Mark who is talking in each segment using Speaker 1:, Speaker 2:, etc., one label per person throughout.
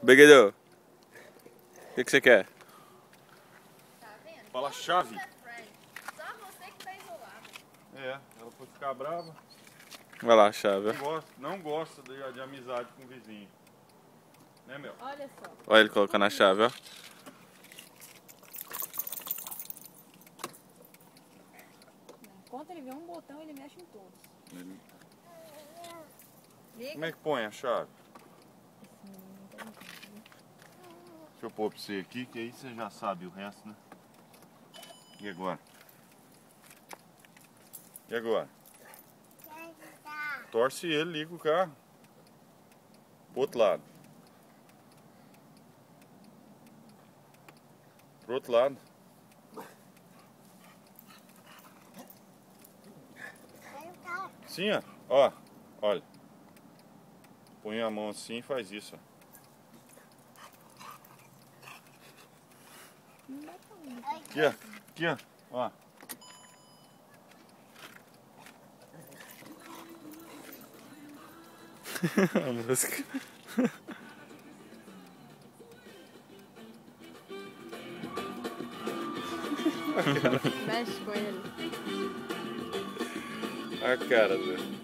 Speaker 1: Brigadeiro, o que você quer?
Speaker 2: Tá vendo?
Speaker 3: Fala chave.
Speaker 2: Só você que tá isolado.
Speaker 3: É, ela foi ficar brava.
Speaker 1: Vai lá, chave.
Speaker 3: Não gosta de amizade com o vizinho. Né, meu?
Speaker 2: Olha só.
Speaker 1: Olha ele colocando a chave, ó.
Speaker 2: Enquanto ele vê um botão, ele mexe em todos.
Speaker 3: Como é que põe a chave? Deixa eu pôr pra você aqui, que aí você já sabe o resto, né? E agora? E agora? Torce ele, liga o carro. Pro outro lado. Pro outro lado. Sim, ó. Ó, olha. Põe a mão assim e faz isso, ó. Aqui, ó. Aqui, ó. Ó.
Speaker 1: A música.
Speaker 2: Mexe com ele.
Speaker 1: A cara dele.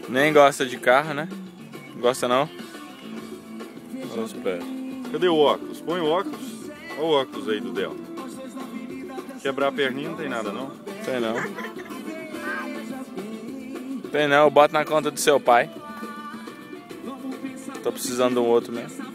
Speaker 1: Nem gosta de carro, né? Gosta não? Olha os pés.
Speaker 3: Cadê o óculos? Põe o óculos. Olha o óculos aí do Del. Quebrar a perninha não tem nada, não?
Speaker 1: Tem não. Tem não, bota na conta do seu pai. Tô precisando de um outro mesmo.